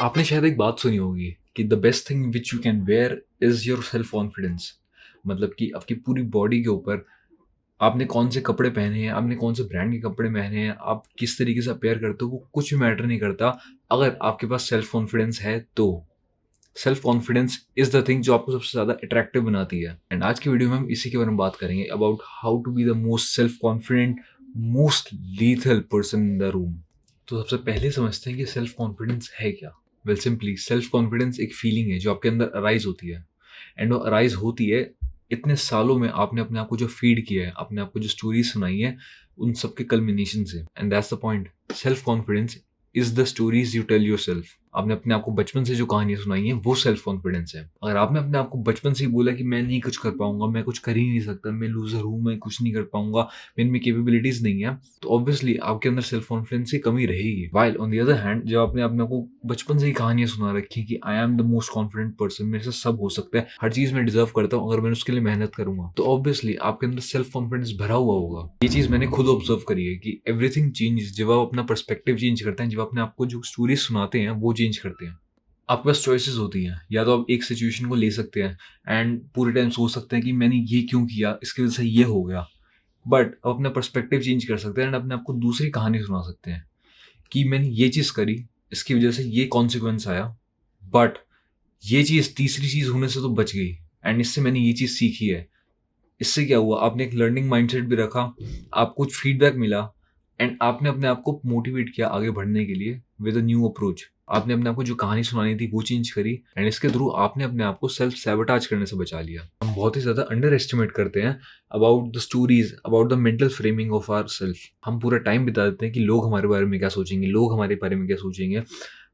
आपने शायद एक बात सुनी होगी कि the best thing which you can wear is your self confidence. मतलब कि आपकी पूरी बॉडी के ऊपर आपने कौन से कपड़े पहने हैं, आपने कौन से ब्रांड के कपड़े पहने हैं, आप किस तरीके से अपेयर करते हो, वो कुछ भी मैटर नहीं करता अगर आपके पास सेल्फ कॉन्फिडेंस है तो। Self confidence is the thing जो आपको सबसे ज़्यादा अट्रैक्टिव बनाती है। एंड आज की वीडियो में हम इसी के बारे में बात करेंगे about how to be the most self confident, most lethal person in the room. तो सबसे पहले समझते हैं कि सेल्फ कॉन्फिडेंस है क्या। वेल सिंपली सेल्फ कॉन्फिडेंस एक फीलिंग है जो आपके अंदर अराइज होती है। एंड वो अराइज होती है इतने सालों में आपने अपने आप को जो फीड किया है, अपने आप को जो स्टोरी सुनाई है, उन सब के कल्मिनेशन से। And that's the point. Self confidence is the stories you tell yourself. आपने अपने आप को बचपन से जो कहानियां सुनाई हैं वो सेल्फ कॉन्फिडेंस है। अगर आपने अपने आप को बचपन से ही बोला कि मैं नहीं कुछ कर पाऊंगा, मैं कुछ कर ही नहीं सकता, मैं लूजर हूँ, मैं कुछ नहीं कर पाऊंगा, मेरे में कैपेबिलिटीज नहीं है, तो ऑब्वियसली आपके अंदर सेल्फ कॉन्फिडेंस की कमी रहेगी। While on the other hand, जब आपने अपने आप को बचपन से ही कहानियां सुना रखी कि I am the most confident person, मेरे से सब हो सकता है, हर चीज मैं डिजर्व करता हूँ अगर मैं उसके लिए मेहनत करूंगा, तो ऑब्वियसली आपके अंदर सेल्फ कॉन्फिडेंस भरा हुआ होगा। ये चीज मैंने खुद ऑब्जर्व करी है कि एवरीथिंग चेंज जब आप अपना पर्सपेक्टिव चेंज करते हैं, जब अपने आपको जो स्टोरी सुनाते हैं वो चेंज करते हैं। आपके पास चॉइसेस होती हैं, या तो आप एक सिचुएशन को ले सकते हैं एंड पूरे टाइम सोच सकते हैं कि मैंने ये क्यों किया, इसकी वजह से ये हो गया, बट आप अपना पर्सपेक्टिव चेंज कर सकते हैं एंड अपने आपको दूसरी कहानी सुना सकते हैं कि मैंने ये चीज़ करी, इसकी वजह से ये कॉन्सिक्वेंस आया, बट ये चीज़ तीसरी चीज़ होने से तो बच गई एंड इससे मैंने ये चीज़ सीखी है। इससे क्या हुआ, आपने एक लर्निंग माइंडसेट भी रखा, आपको कुछ फीडबैक मिला एंड आपने अपने आप को मोटिवेट किया आगे बढ़ने के लिए विद अ न्यू अप्रोच। आपने अपने आप को जो कहानी सुनानी थी वो चेंज करी एंड इसके थ्रू आपने अपने आप को सेल्फ सैबोटाज करने से बचा लिया। हम बहुत ही ज़्यादा अंडर एस्टिमेट करते हैं about the stories, about the mental framing of ourself. हम पूरा टाइम बिता देते हैं कि लोग हमारे बारे में क्या सोचेंगे, लोग हमारे बारे में क्या सोचेंगे,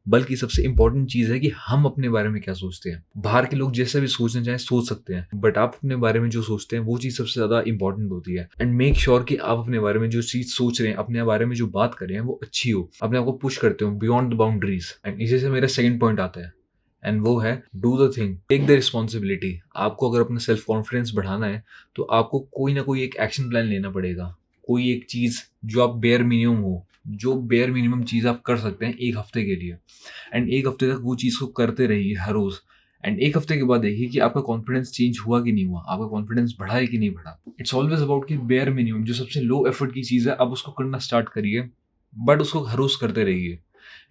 बल्कि सबसे इंपॉर्टेंट चीज़ है कि हम अपने बारे में क्या सोचते हैं। बाहर के लोग जैसे भी सोचना चाहें सोच सकते हैं, बट आप अपने बारे में जो सोचते हैं वो चीज़ सबसे ज़्यादा इंपॉर्टेंट होती है। एंड मेक श्योर कि आप अपने बारे में जो चीज़ सोच रहे हैं, अपने बारे में जो बात कर रहे हैं वो अच्छी हो, अपने आप को पुश करते हो बियॉन्ड द बाउंड्रीज। एंड इसी से मेरा सेकंड पॉइंट आता है एंड वो है do the thing, take the responsibility. आपको अगर अपना सेल्फ कॉन्फिडेंस बढ़ाना है तो आपको कोई ना कोई एक एक्शन प्लान लेना पड़ेगा। कोई एक चीज़ जो आप बेयर मिनिमम हो, जो बेयर मिनिमम चीज़ आप कर सकते हैं एक हफ्ते के लिए, एंड एक हफ्ते तक वो चीज़ को करते रहिए हर रोज़। एंड एक हफ्ते के बाद देखिए कि आपका कॉन्फिडेंस चेंज हुआ कि नहीं हुआ, आपका कॉन्फिडेंस बढ़ा है कि नहीं बढ़ा। इट्स ऑलवेज अबाउट कि बेयर मिनिमम जो सबसे लो एफर्ट की चीज़ है आप उसको करना स्टार्ट करिए, बट उसको हर रोज़ करते रहिए।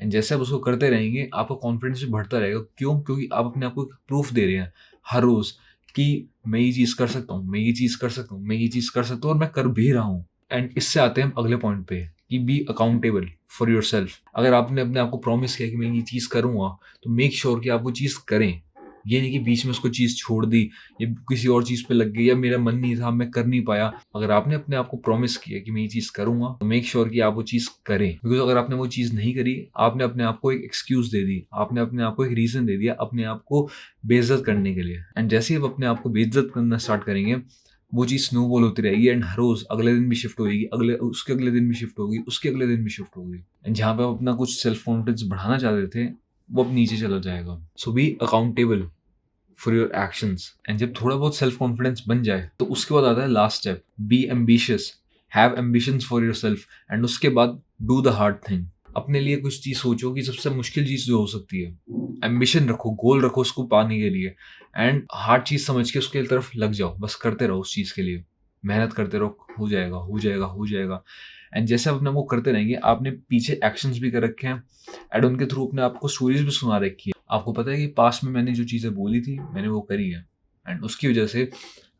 एंड जैसे आप उसको करते रहेंगे आपका कॉन्फिडेंस भी बढ़ता रहेगा। क्यों? क्योंकि आप अपने आप को प्रूफ दे रहे हैं हर रोज़ कि मैं ये चीज़ कर सकता हूँ, मैं ये चीज़ कर सकता हूँ, मैं ये चीज़ कर सकता हूँ और मैं कर भी रहा हूँ। एंड इससे आते हैं हम अगले पॉइंट पे कि B accountable for your self. अगर आपने अपने आप को प्रॉमिस किया कि मैं ये चीज़ करूँगा, तो मेक श्योर कि आप वो चीज़ करें। ये नहीं कि बीच में उसको चीज़ छोड़ दी या किसी और चीज़ पे लग गई या मेरा मन नहीं था मैं कर नहीं पाया। अगर आपने अपने आप को प्रॉमिस किया कि मैं ये चीज़ करूँगा, तो मेक श्योर कि आप वो चीज़ करें। बिकॉज अगर आपने वो चीज़ नहीं करी, आपने अपने आप को एक एक्सक्यूज़ दे दी, आपने अपने आप को एक रीज़न दे दिया अपने आप को बेइज्जत करने के लिए। एंड जैसे ही आप अपने आप को बेइज्जत करना स्टार्ट करेंगे, वो चीज़ स्नोबॉल होती रहेगी एंड हर रोज़ अगले दिन भी शिफ्ट होगी, उसके अगले दिन भी शिफ्ट होगी, उसके अगले दिन भी शिफ्ट होगी। एंड जहाँ पे आप अपना कुछ सेल्फ कॉन्फिडेंस बढ़ाना चाहते थे वो अब नीचे चला जाएगा। So be accountable for your actions. And जब थोड़ा बहुत सेल्फ कॉन्फिडेंस बन जाए तो उसके बाद आता है last step, be ambitious, have ambitions for yourself. And उसके बाद डू द हार्ड थिंग। अपने लिए कुछ चीज़ सोचो कि सबसे मुश्किल चीज़ जो हो सकती है, एम्बिशन रखो, गोल रखो उसको पाने के लिए, एंड हार्ड चीज़ समझ के उसके तरफ लग जाओ, बस करते रहो उस चीज़ के लिए, मेहनत करते रहो, हो जाएगा हो जाएगा हो जाएगा। एंड जैसे आप अपने वो करते रहेंगे, आपने पीछे एक्शंस भी कर रखे हैं एंड उनके थ्रू अपने आपको स्टोरीज भी सुना रखी है। आपको पता है कि पास्ट में मैंने जो चीज़ें बोली थी मैंने वो करी है एंड उसकी वजह से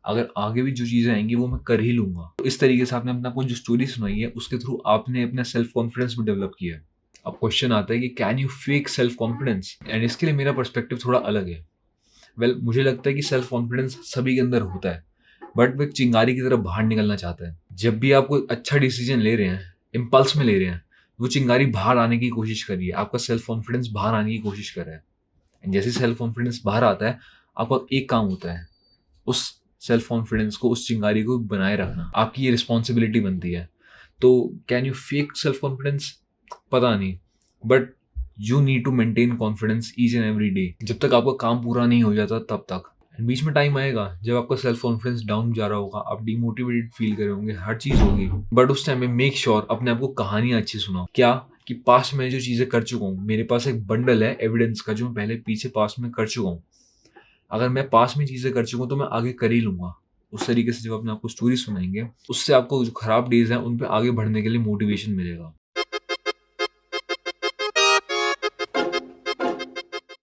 अगर आगे भी जो चीज़ें आएंगी वो मैं कर ही लूँगा। तो इस तरीके से आपने अपने आपको जो स्टोरी सुनाई है उसके थ्रू आपने अपना सेल्फ कॉन्फिडेंस भी डेवलप किया है। अब क्वेश्चन आता है कि can you fake self confidence, and इसके लिए मेरा पर्सपेक्टिव थोड़ा अलग है। वेल मुझे लगता है कि सेल्फ कॉन्फिडेंस सभी के अंदर होता है, बट वो एक चिंगारी की तरफ बाहर निकलना चाहता है। जब भी आप कोई अच्छा डिसीजन ले रहे हैं, इम्पल्स में ले रहे हैं, वो चिंगारी बाहर आने की कोशिश करिए, आपका सेल्फ कॉन्फिडेंस बाहर आने की कोशिश कर रहा है। एंड जैसे सेल्फ कॉन्फिडेंस बाहर आता है, आपका एक काम होता है, उस सेल्फ कॉन्फिडेंस को, उस चिंगारी को बनाए रखना। आपकी ये रिस्पॉन्सिबिलिटी बनती है। तो can you fake self confidence, पता नहीं, but you need to maintain confidence each and every day. जब तक आपका काम पूरा नहीं हो जाता तब तक। एंड बीच में टाइम आएगा जब आपका सेल्फ कॉन्फिडेंस डाउन जा रहा होगा, आप डिमोटिवेटेड फील कर रहे होंगे, हर चीज़ होगी, बट उस टाइम में मेक श्योर अपने आप को कहानियाँ अच्छी सुनाओ। क्या कि पास्ट में जो चीज़ें कर चुका हूँ, मेरे पास एक बंडल है एविडेंस का जो मैं पहले पीछे पास्ट में कर चुका हूँ। अगर मैं पास्ट में चीज़ें कर चुका हूँ तो मैं आगे कर ही लूँगा। उस तरीके से जब अपने आपको स्टोरी सुनाएँगे, उससे आपको जो खराब डेज़ हैं उन पे आगे बढ़ने के लिए मोटिवेशन मिलेगा।